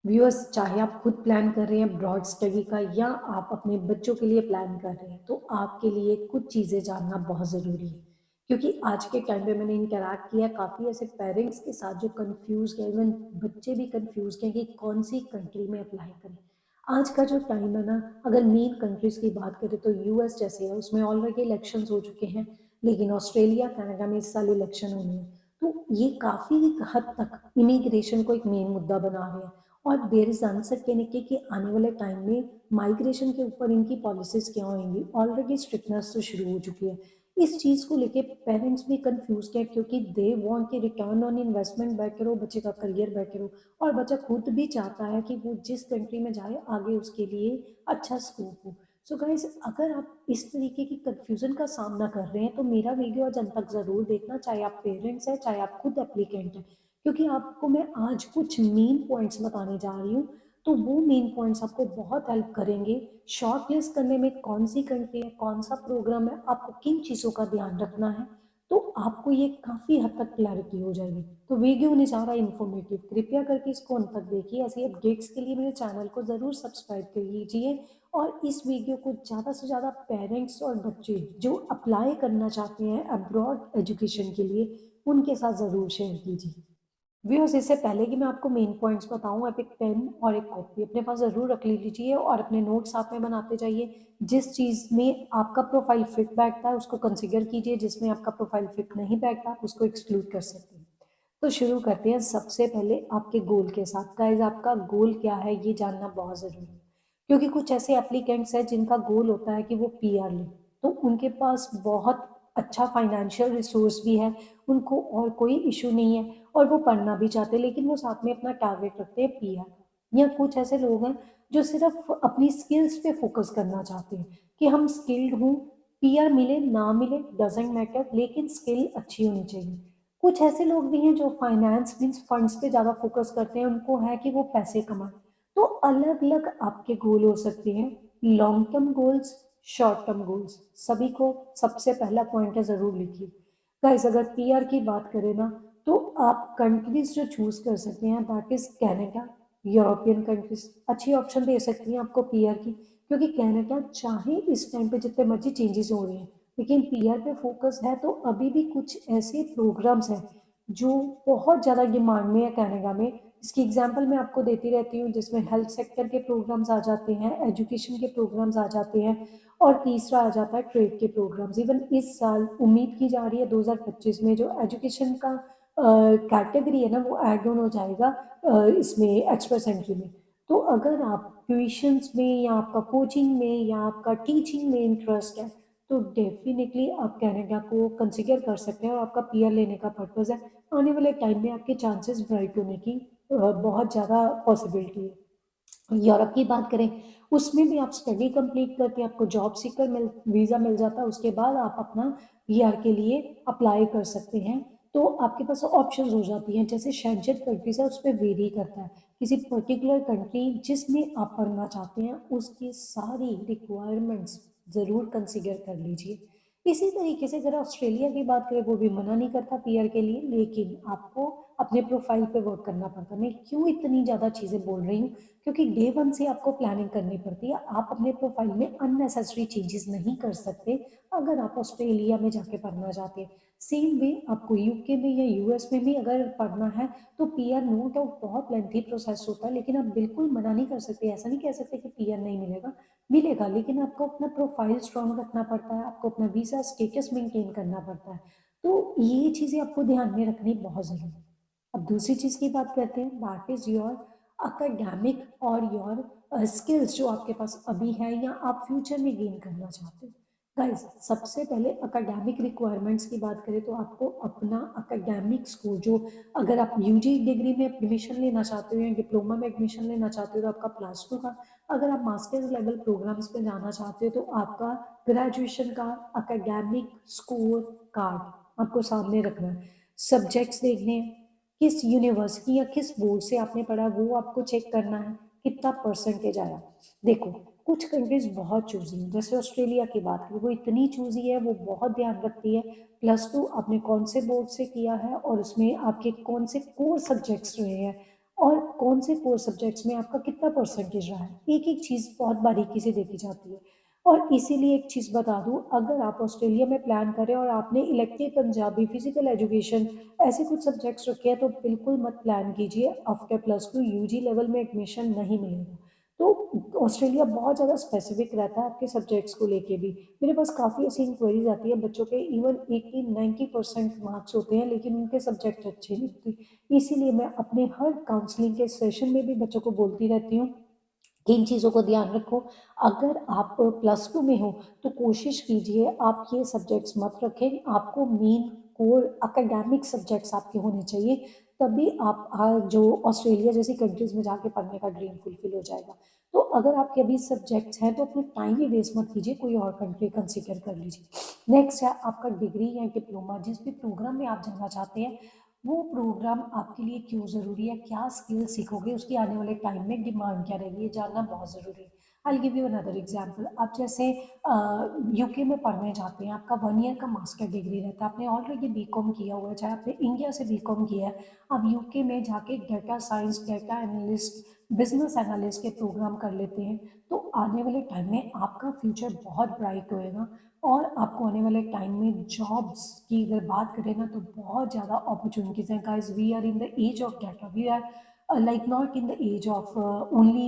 Viewers, चाहे आप खुद प्लान कर रहे हैं ब्रॉड स्टडी का या आप अपने बच्चों के लिए प्लान कर रहे हैं, तो आपके लिए कुछ चीज़ें जानना बहुत ज़रूरी है। क्योंकि आज के टाइम पे मैंने इंटरैक्ट किया काफ़ी ऐसे पेरेंट्स के साथ जो कंफ्यूज हैं, इवन बच्चे भी कंफ्यूज हैं कि कौन सी कंट्री में अप्लाई करें। आज का जो टाइम है ना, अगर मेन कंट्रीज़ की बात करें तो यूएस जैसे है, उसमें ऑलरेडी इलेक्शंस हो चुके हैं, लेकिन ऑस्ट्रेलिया, कनाडा में इस साल इलेक्शन होनी है। तो ये काफ़ी हद तक इमिग्रेशन को एक मेन मुद्दा बना रहे हैं। और देयर इज अनसर्टेनिटी कि आने वाले टाइम में माइग्रेशन के ऊपर इनकी पॉलिसीज क्या होंगी। ऑलरेडी स्ट्रिक्टनेस तो शुरू हो चुकी है। इस चीज़ को लेके पेरेंट्स भी कंफ्यूज हैं, क्योंकि दे वांट कि रिटर्न ऑन इन्वेस्टमेंट बेटर हो, बच्चे का करियर बेटर हो, और बच्चा खुद भी चाहता है कि वो जिस कंट्री में जाए आगे उसके लिए अच्छा स्कोप हो। सो गाइज, अगर आप इस तरीके की कंफ्यूजन का सामना कर रहे हैं तो मेरा वीडियो आज अंत तक ज़रूर देखना, चाहे आप पेरेंट्स हैं चाहे आप खुद एप्लीकेंट हैं, क्योंकि आपको मैं आज कुछ मेन पॉइंट्स बताने जा रही हूँ। तो वो मेन पॉइंट्स आपको बहुत हेल्प करेंगे शॉर्ट लिस्ट करने में, कौन सी कंट्री है, कौन सा प्रोग्राम है, आपको किन चीज़ों का ध्यान रखना है। तो आपको ये काफ़ी हद तक क्लैरिटी हो जाएगी। तो वीडियो होने जा रहा है इन्फॉर्मेटिव, कृपया करके इसको अंत तक देखिए। ऐसी अपडेट्स के लिए मेरे चैनल को ज़रूर सब्सक्राइब कर लीजिए, और इस वीडियो को ज़्यादा से ज़्यादा पेरेंट्स और बच्चे जो अप्लाई करना चाहते हैं अब्रॉड एजुकेशन के लिए, उनके साथ ज़रूर शेयर कीजिए। व्यूअर्स, इससे पहले कि मैं आपको मेन पॉइंट्स बताऊं, आप एक पेन और एक कॉपी अपने पास ज़रूर रख लीजिए और अपने नोट्स साथ में बनाते जाइए। जिस चीज़ में आपका प्रोफाइल फिट बैठता है उसको कंसिडर कीजिए, जिसमें आपका प्रोफाइल फिट नहीं बैठता आप उसको एक्सक्लूड कर सकते हैं। तो शुरू करते हैं सबसे पहले आपके गोल के साथ। गाइस, आपका गोल क्या है ये जानना बहुत ज़रूरी है, क्योंकि कुछ ऐसे एप्लीकेंट्स हैं जिनका गोल होता है कि वो पीआर लें, तो उनके पास बहुत अच्छा फाइनेंशियल रिसोर्स भी है, उनको और कोई इशू नहीं है, और वो पढ़ना भी चाहते हैं, लेकिन वो साथ में अपना टारगेट रखते हैं पीआर। या कुछ ऐसे लोग हैं जो सिर्फ अपनी स्किल्स पे फोकस करना चाहते हैं कि हम स्किल्ड हूँ, पीआर मिले ना मिले डजेंट मैटर, लेकिन स्किल अच्छी होनी चाहिए। कुछ ऐसे लोग भी हैं जो फाइनेंस मीन्स फंड्स पे ज़्यादा फोकस करते हैं, उनको है कि वो पैसे कमाएं। तो अलग अलग आपके गोल हो सकते हैं, long term goals, short term goals. सभी को सबसे पहला पॉइंट है, ज़रूर लिखिए। गाइस, अगर पीआर की बात करें ना, तो आप कंट्रीज जो चूज कर सकते हैं that is Canada, European countries अच्छी ऑप्शन दे सकती हैं आपको पीआर की, क्योंकि कनाडा चाहे इस टाइम पे जितने मर्जी चेंजेस हो रहे हैं, लेकिन पीआर पे फोकस है। तो अभी भी कुछ ऐसे प्रोग्राम्स हैं जो बहुत ज़्यादा डिमांड में है कनाडा में। इसकी एग्जांपल मैं आपको देती रहती हूँ, जिसमें हेल्थ सेक्टर के प्रोग्राम्स आ जाते हैं, एजुकेशन के प्रोग्राम्स आ जाते हैं, और तीसरा आ जाता है ट्रेड के प्रोग्राम्स। इवन इस साल उम्मीद की जा रही है 2025 में जो एजुकेशन का कैटेगरी है ना, वो ऐड ऑन हो जाएगा इसमें एक्सप्रेस एंट्री में। तो अगर आप ट्यूशंस में या आपका कोचिंग में या आपका टीचिंग में इंटरेस्ट है, तो डेफिनेटली आप कनाडा को कंसिडर कर सकते हैं, और आपका पीआर लेने का पर्पज़ है। आने वाले टाइम में आपके चांसेस ब्राइट होने की बहुत ज़्यादा पॉसिबिलिटी है। यूरोप की बात करें, उसमें भी आप स्टडी कंप्लीट करके आपको जॉब सीकर मिल वीज़ा मिल जाता है, उसके बाद आप अपना पीआर के लिए अप्लाई कर सकते हैं। तो आपके पास ऑप्शंस हो जाती हैं, जैसे शेंजन कंट्रीज है उस पर वेरी करता है। किसी पर्टिकुलर कंट्री जिसमें आप पढ़ना चाहते हैं उसकी सारी रिक्वायरमेंट्स ज़रूर कंसिडर कर लीजिए। इसी तरीके से अगर ऑस्ट्रेलिया की बात करें, वो भी मना नहीं करता पीआर के लिए, लेकिन आपको अपने प्रोफाइल पे वर्क करना पड़ता है। मैं क्यों इतनी ज़्यादा चीज़ें बोल रही हूँ, क्योंकि डे वन से आपको प्लानिंग करनी पड़ती है। आप अपने प्रोफाइल में अननेसेसरी चेंजेस नहीं कर सकते अगर आप ऑस्ट्रेलिया में जाके पढ़ना चाहते हैं। सेम वे आपको यूके में या यूएस में भी अगर पढ़ना है, तो पीआर नो डाउट बहुत लेंथी प्रोसेस होता है, लेकिन आप बिल्कुल मना नहीं कर सकते। ऐसा नहीं कह सकते कि पीआर नहीं मिलेगा, मिलेगा, लेकिन आपको अपना प्रोफाइल स्ट्रांग रखना पड़ता है, आपको अपना वीज़ा स्टेटस मेंटेन करना पड़ता है। तो ये चीज़ें आपको ध्यान में रखनी बहुत ज़रूरी है। अब दूसरी चीज़ की बात करते हैं, दैट इज़ योर अकेडमिक और योर स्किल्स जो आपके पास अभी है या आप फ्यूचर में गेन करना चाहते हैं। गाइस, सबसे पहले अकेडमिक रिक्वायरमेंट्स की बात करें तो आपको अपना अकेडमिक स्कोर जो, अगर आप यूजी डिग्री में एडमिशन लेना चाहते हो या डिप्लोमा में एडमिशन लेना चाहते हो तो आपका +2 का, अगर आप मास्टर्स लेवल प्रोग्राम्स पे जाना चाहते हो तो आपका ग्रेजुएशन का अकेडमिक स्कोर कार्ड आपको सामने रखना है। सब्जेक्ट्स देखने हैं, किस यूनिवर्सिटी या किस बोर्ड से आपने पढ़ा वो आपको चेक करना है, कितना परसेंटेज आया। देखो, कुछ कंट्रीज बहुत चूजी हैं, जैसे ऑस्ट्रेलिया की बात करें, वो इतनी चूजी है, वो बहुत ध्यान रखती है +2 आपने कौन से बोर्ड से किया है और उसमें आपके कौन से कोर सब्जेक्ट्स रहे हैं, और कौन से कोर सब्जेक्ट्स में आपका कितना परसेंटेज रहा है। एक-एक चीज़ बहुत बारीकी से देखी जाती है। और इसीलिए एक चीज़ बता दूँ, अगर आप ऑस्ट्रेलिया में प्लान करें और आपने इलेक्टिव पंजाबी, फिज़िकल एजुकेशन ऐसे कुछ सब्जेक्ट्स रखे हैं तो बिल्कुल मत प्लान कीजिए। After plus two UG level में एडमिशन नहीं मिलेगा। तो ऑस्ट्रेलिया बहुत ज़्यादा स्पेसिफिक रहता है आपके सब्जेक्ट्स को लेके भी। मेरे पास काफ़ी ऐसी इंक्वायरीज़ आती है, बच्चों के इवन 80-90% मार्क्स होते हैं लेकिन उनके सब्जेक्ट अच्छे नहीं होते। इसीलिए मैं अपने हर काउंसलिंग के सेशन में भी बच्चों को बोलती रहती हूँ कि इन चीज़ों को ध्यान रखो। अगर आप प्लस टू में हो तो कोशिश कीजिए आप ये सब्जेक्ट्स मत रखें। आपको मेन कोर एकेडमिक सब्जेक्ट्स आपके होने चाहिए, तभी आप जो ऑस्ट्रेलिया जैसी कंट्रीज़ में जाके पढ़ने का ड्रीम फुलफिल हो जाएगा। तो अगर आपके अभी सब्जेक्ट्स हैं तो अपना टाइम ही वेस्ट मत कीजिए, कोई और कंट्री कंसीडर कर लीजिए। नेक्स्ट है आपका डिग्री या डिप्लोमा, जिस भी प्रोग्राम में आप जाना चाहते हैं वो प्रोग्राम आपके लिए क्यों ज़रूरी है, क्या स्किल सीखोगे, उसकी आने वाले टाइम में डिमांड क्या रहेगी, ये जानना बहुत ज़रूरी है। I will give you another example. आप जैसे यूके में पढ़ने जाते हैं, आपका 1 ईयर का मास्टर डिग्री रहता है, आपने ऑलरेडी बीकॉम किया हुआ है, चाहे आपने इंडिया से बीकॉम किया है, आप यूके में जाके data science, data analyst, business analyst के प्रोग्राम कर लेते हैं, तो आने वाले टाइम में आपका फ्यूचर बहुत ब्राइट होएगा। और आपको आने वाले टाइम में जॉब्स की अगर बात करें ना तो बहुत ज़्यादा अपॉर्चुनिटीज़ हैं। Guys, we are in the age of data, we are like not in the age of only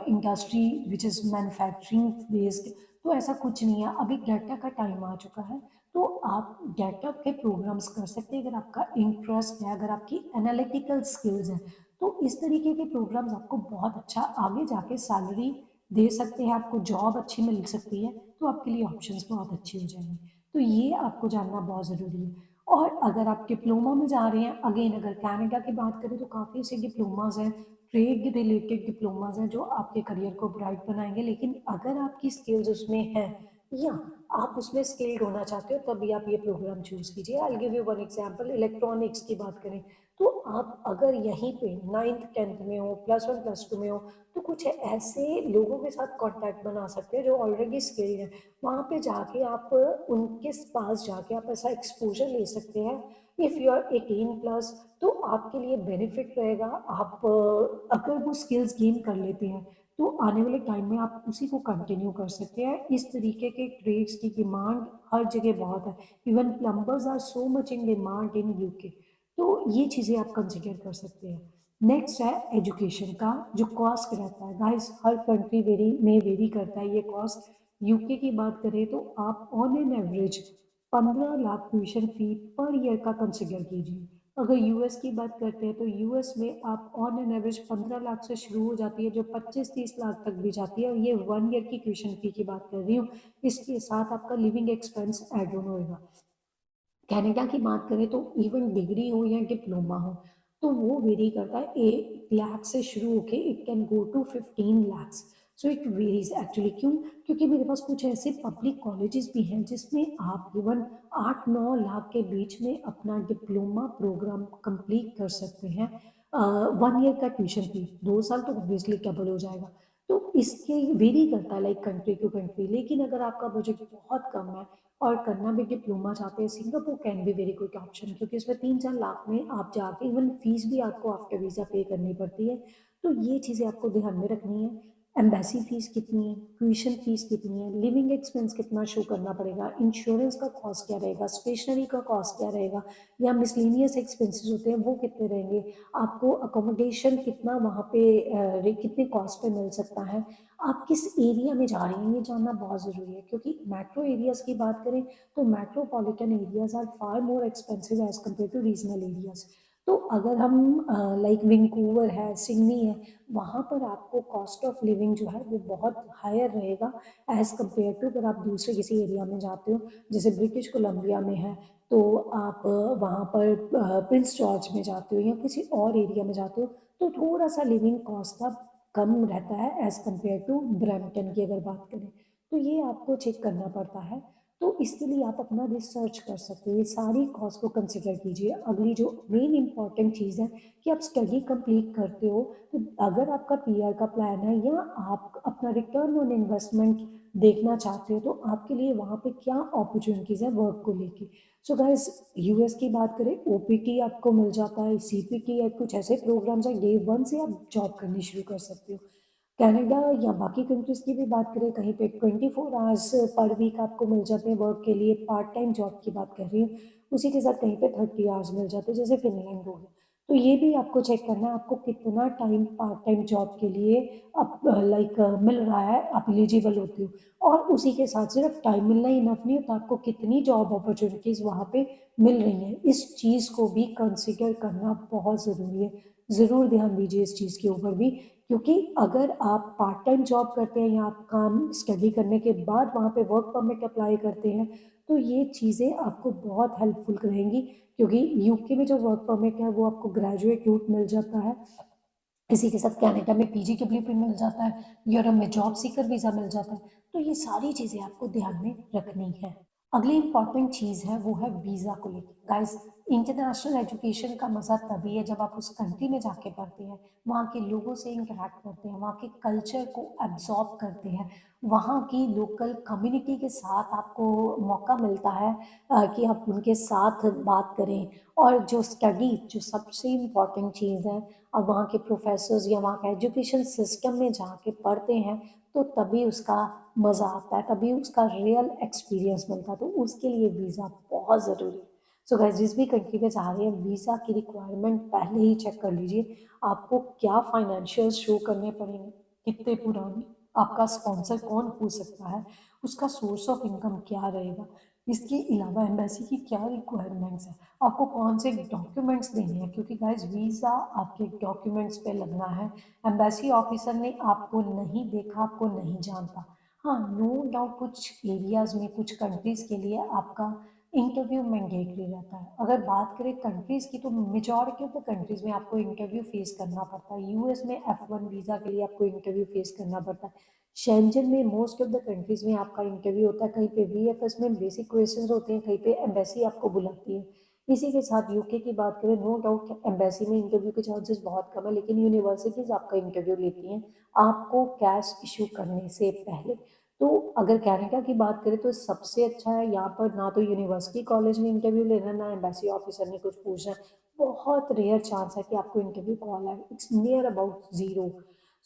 industry which is manufacturing based। तो ऐसा कुछ नहीं है, अभी डाटा का टाइम आ चुका है। तो आप डाटा के प्रोग्राम्स कर सकते हैं अगर आपका इंटरेस्ट है, अगर आपकी एनालिटिकल स्किल्स हैं। तो इस तरीके के प्रोग्राम्स आपको बहुत अच्छा आगे जाके सैलरी दे सकते हैं, आपको जॉब अच्छी मिल सकती है, तो आपके लिए ऑप्शंस बहुत अच्छी हो जाएंगी। तो ये आपको जानना बहुत ज़रूरी है। और अगर आप डिप्लोमा में जा रहे हैं, अगेन अगर कनाडा की बात करें तो काफ़ी ऐसे डिप्लोमाज हैं, ट्रेड रिलेटेड डिप्लोमाज हैं जो आपके करियर को ब्राइट बनाएंगे। लेकिन अगर आपकी स्किल्स उसमें हैं या आप उसमें स्किल्ड होना चाहते हो तभी आप ये प्रोग्राम चूज कीजिए। I give you one example, electronics की बात करें तो आप अगर यहीं पे 9th 10th में हो, +1 +2 में हो, तो कुछ ऐसे लोगों के साथ कांटेक्ट बना सकते हैं जो ऑलरेडी स्किल्ड हैं। वहाँ पे जाके आप उनके पास जाके आप ऐसा एक्सपोजर ले सकते हैं। इफ़ यू आर 18 प्लस तो आपके लिए बेनिफिट रहेगा। आप अगर वो स्किल्स गेन कर लेते हैं तो आने वाले टाइम में आप उसी को कंटिन्यू कर सकते हैं। इस तरीके के ट्रेड्स की डिमांड हर जगह बहुत है। Even plumbers are so much in demand in UK. तो ये चीज़ें आप कंसिडर कर सकते हैं। नेक्स्ट है एजुकेशन का जो कॉस्ट रहता है। गाइस, हर कंट्री वेरी करता है ये कॉस्ट। यूके की बात करें तो आप on an average 15 lakh tuition fee per year का कंसिडर कीजिए। अगर यूएस की बात करते हैं तो यूएस में आप ऑन एन एवरेज 15 लाख से शुरू हो जाती है जो 25-30 लाख तक भी जाती है, और ये 1 ईयर की ट्यूशन फी की बात कर रही हूँ। इसके साथ आपका लिविंग एक्सपेंस एड ऑन होएगा। कनाडा की बात करें तो इवन डिग्री हो या डिप्लोमा हो तो वो वेरी करता है, 1 लाख से शुरू होके it can go to 15 lakhs। So it varies actually. क्यों? क्योंकि मेरे पास कुछ ऐसे पब्लिक कॉलेजेस भी हैं जिसमें आप इवन 8-9 लाख के बीच में अपना डिप्लोमा प्रोग्राम कंप्लीट कर सकते हैं। 1 ईयर का ट्यूशन फी 2 साल तो ऑब्वियसली डबल हो जाएगा। तो इसके वेरी करता है लाइक कंट्री टू कंट्री। लेकिन अगर आपका बजट बहुत कम है और करना भी डिप्लोमा चाहते हैं, Singapore can be very good option, क्योंकि इसमें 3-4 लाख में आप जाके इवन फीस भी आपको आफ्टर वीज़ा पे करनी पड़ती है। तो ये चीज़ें आपको ध्यान में रखनी है। एम्बेसी फीस कितनी है, ट्यूशन फीस कितनी है, लिविंग एक्सपेंस कितना शो करना पड़ेगा, इंश्योरेंस का कॉस्ट क्या रहेगा, स्टेशनरी का कॉस्ट क्या रहेगा, या मिसलेनियस एक्सपेंसेस होते हैं वो कितने रहेंगे, आपको अकोमोडेशन कितना वहाँ पे कितने कॉस्ट पे मिल सकता है, आप किस एरिया में जा रही हैं ये जानना बहुत ज़रूरी है। क्योंकि मेट्रो एरियाज़ की बात करें तो metropolitan areas are far more expensive as compared to regional areas. तो अगर हम लाइक वैंकूवर है, सिडनी है, वहाँ पर आपको कॉस्ट ऑफ लिविंग जो है वो बहुत हायर रहेगा एज़ कम्पेयर टू अगर आप दूसरे किसी एरिया में जाते हो। जैसे ब्रिटिश कोलंबिया में है तो आप वहाँ पर प्रिंस जॉर्ज में जाते हो या किसी और एरिया में जाते हो तो थोड़ा सा लिविंग कॉस्ट का कम रहता है एज़ कम्पेयर टू ब्रैम्पटन की अगर बात करें। तो ये आपको चेक करना पड़ता है। तो इसके लिए आप अपना रिसर्च कर सकते हो, ये सारी कॉस्ट को कंसिडर कीजिए। अगली जो मेन इम्पॉर्टेंट चीज़ है कि आप स्टडी कंप्लीट करते हो, तो अगर आपका पीआर का प्लान है या आप अपना रिटर्न ऑन इन्वेस्टमेंट देखना चाहते हो, तो आपके लिए वहाँ पे क्या अपॉर्चुनिटीज़ है वर्क को लेके। सो गाइस, यूएस की बात करें, ओपीटी आपको मिल जाता है, सीपीटी है, कुछ ऐसे प्रोग्राम्स हैं, डे 1 से आप जॉब करनी शुरू कर सकते हो। कनाडा या बाकी कंट्रीज़ की भी बात करें, कहीं पे 24 आवर्स पर वीक आपको मिल जाते हैं वर्क के लिए, पार्ट टाइम जॉब की बात कर रही हूँ। उसी के साथ कहीं पे 30 आवर्स मिल जाते हैं, जैसे फ़िनलैंड हो गया। तो ये भी आपको चेक करना है, आपको कितना टाइम पार्ट टाइम जॉब के लिए मिल रहा है, आप एलिजिबल होते हो। और उसी के साथ सिर्फ टाइम मिलना ही इनफ नहीं होता, आपको कितनी जॉब अपॉर्चुनिटीज़ वहाँ पे मिल रही हैं, इस चीज़ को भी कंसिडर करना बहुत ज़रूरी है। ज़रूर ध्यान दीजिए इस चीज़ के ऊपर भी, क्योंकि अगर आप पार्ट टाइम जॉब करते हैं या आप काम स्टडी करने के बाद वहाँ पे वर्क परमिट अप्लाई करते हैं, तो ये चीज़ें आपको बहुत हेल्पफुल रहेंगी, क्योंकि यूके में जो वर्क परमिट है वो आपको ग्रेजुएट रूट मिल जाता है। इसी के साथ कनाडा में पीजीडब्ल्यूपी भी मिल जाता है, यूरोप में जॉब सीकर वीज़ा मिल जाता है। तो ये सारी चीज़ें आपको ध्यान में रखनी है। अगली इम्पॉर्टेंट चीज़ है वो है वीज़ा को लेके। गाइस, इंटरनेशनल एजुकेशन का मज़ा तभी है जब आप उस कंट्री में जाके पढ़ते हैं, वहाँ के लोगों से इंटरैक्ट करते हैं, वहाँ के कल्चर को एब्ज़ॉर्ब करते हैं, वहाँ की लोकल कम्युनिटी के साथ आपको मौका मिलता है कि आप उनके साथ बात करें। और जो स्टडी, जो सबसे इम्पॉर्टेंट चीज़ है, अब वहाँ के प्रोफेसर्स या वहाँ का एजुकेशन सिस्टम में जाके पढ़ते हैं, तो तभी उसका मज़ा आता है, तभी उसका रियल एक्सपीरियंस मिलता है, तो उसके लिए वीज़ा बहुत ज़रूरी है। सो गाइस, जिस भी कंट्री में जा रहे हैं, वीज़ा की रिक्वायरमेंट पहले ही चेक कर लीजिए। आपको क्या फाइनेंशियल शो करने पड़ेंगे, कितने पुराने, आपका स्पॉन्सर कौन हो सकता है, उसका सोर्स ऑफ इनकम क्या रहेगा, इसके अलावा एम्बेसी की क्या रिक्वायरमेंट्स है, आपको कौन से डॉक्यूमेंट्स देने हैं, क्योंकि गाइस वीज़ा आपके डॉक्यूमेंट्स पे लगना है। एम्बेसी ऑफिसर ने आपको नहीं देखा, आपको नहीं जानता। हाँ, नो डाउट कुछ एरियाज़ में, कुछ कंट्रीज़ के लिए आपका इंटरव्यू मैंडेटरी रहता है। अगर बात करें कंट्रीज़ की, तो मेजॉरिटी ऑफ द कंट्रीज़ में आपको इंटरव्यू फेस करना पड़ता है। यूएस में F1 वीज़ा के लिए आपको इंटरव्यू फेस करना पड़ता है। शेंजन में मोस्ट ऑफ द कंट्रीज़ में आपका इंटरव्यू होता है, कहीं पे वीएफएस में बेसिक क्वेश्चंस होते हैं, कहीं पे एम्बेसी आपको बुलाती है। इसी के साथ यूके की बात करें, नो डाउट एम्बेसी में इंटरव्यू के चांसेस बहुत कम है, लेकिन यूनिवर्सिटीज़ आपका इंटरव्यू लेती हैं आपको कैश इशू करने से पहले। तो अगर कनाडा की बात करें, तो सबसे अच्छा है यहाँ पर, ना तो यूनिवर्सिटी कॉलेज ने इंटरव्यू लेना, ना एम्बेसी ऑफिसर ने कुछ पूछना है। बहुत रेयर चांस है कि आपको इंटरव्यू कॉल आए, इट्स नियर अबाउट ज़ीरो।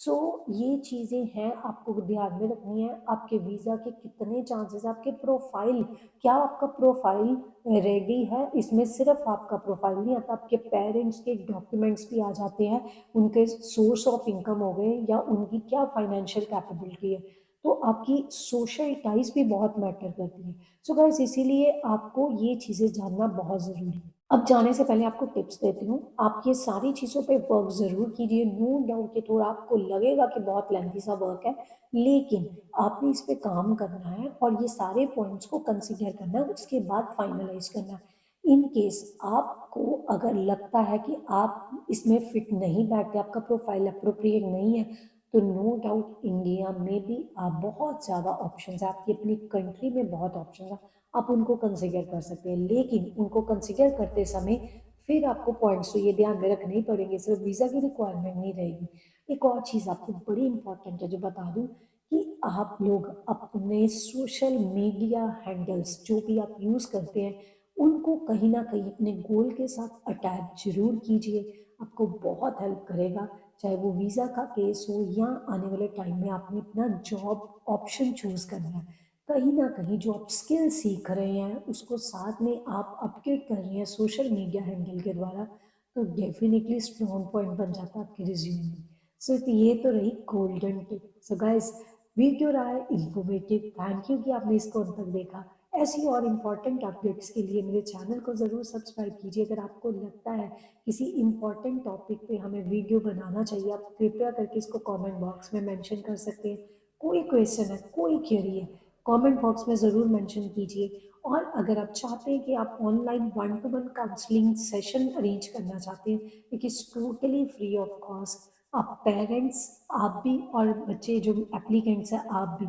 सो ये चीज़ें हैं, आपको ध्यान में रखनी है। आपके वीज़ा के कितने चांसेस, आपके प्रोफाइल, क्या आपका प्रोफाइल रेडी है, इसमें सिर्फ आपका प्रोफाइल नहीं आता, आपके पेरेंट्स के डॉक्यूमेंट्स भी आ जाते हैं, उनके सोर्स ऑफ इनकम हो गए या उनकी क्या फाइनेंशियल कैपेबिलिटी है। तो आपकी सोशल टाइज भी बहुत मैटर करती है। सो गाइस, इसीलिए आपको ये चीज़ें जानना बहुत ज़रूरी है। अब जाने से पहले आपको टिप्स देती हूँ। आप ये सारी चीज़ों पे वर्क ज़रूर कीजिए। नो डाउट कि थोड़ा आपको लगेगा कि बहुत लेंथी सा वर्क है, लेकिन आपने इस पे काम करना है और ये सारे पॉइंट्स को कंसीडर करना है, उसके बाद फाइनलाइज़ करना है। इन केस आपको अगर लगता है कि आप इसमें फिट नहीं बैठते, आपका प्रोफाइल एप्रोप्रिएट नहीं है, तो नो डाउट इंडिया में भी बहुत ज़्यादा ऑप्शंस हैं, आपकी अपनी कंट्री में बहुत ऑप्शंस हैं, आप उनको कंसिडर कर सकते हैं। लेकिन उनको कंसिडर करते समय फिर आपको पॉइंट्स तो ये ध्यान में रखने ही पड़ेंगे, सिर्फ वीज़ा की रिक्वायरमेंट नहीं रहेगी। एक और चीज़ आपको बड़ी इंपॉर्टेंट है जो बता दूँ, कि आप लोग अपने सोशल मीडिया हैंडल्स जो भी आप यूज़ करते हैं, उनको कहीं न कहीं अपने गोल के साथ अटैच ज़रूर कीजिए। आपको बहुत हेल्प करेगा, चाहे वो वीज़ा का केस हो या आने वाले टाइम में आपने अपना जॉब ऑप्शन चूज़ करना है। कहीं न कहीं जो आप स्किल सीख रहे हैं, उसको साथ में आप अपडेट कर रहे हैं सोशल मीडिया हैंडल के द्वारा, तो डेफ़िनिटली स्ट्रॉन्ग पॉइंट बन जाता है आपके रिज़्यूम में। सो ये तो रही golden tip. So guys, video रहा है इन्फॉर्मेटिव, थैंक यू कि आपने इसको अंत तक देखा। ऐसी और इम्पोर्टेंट अपडेट्स के लिए मेरे चैनल को ज़रूर सब्सक्राइब कीजिए। अगर आपको लगता है किसी इम्पोर्टेंट टॉपिक पे हमें वीडियो बनाना चाहिए, आप कृपया करके इसको कमेंट बॉक्स में मेंशन कर सकते हैं। कोई क्वेश्चन है, कोई क्वेरी है, कमेंट बॉक्स में ज़रूर मेंशन कीजिए। और अगर आप चाहते हैं कि आप online one two one counselling session arrange करना चाहते हैं, it is totally free of cost. आप पेरेंट्स, आप भी, और बच्चे जो एप्लीकेंट्स हैं आप भी,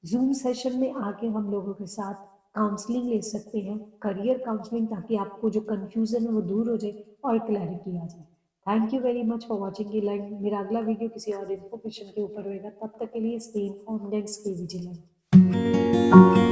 ज़ूम सेशन में आके हम लोगों के साथ काउंसलिंग ले सकते हैं, करियर काउंसलिंग, ताकि आपको जो कन्फ्यूज़न है वो दूर हो जाए और क्लैरिटी आ जाए। Thank you very much for watching ये लाइन। मेरा अगला वीडियो किसी और इन्फॉर्मेशन के ऊपर होएगा, तब तक के लिए stay informed and stay vigilant.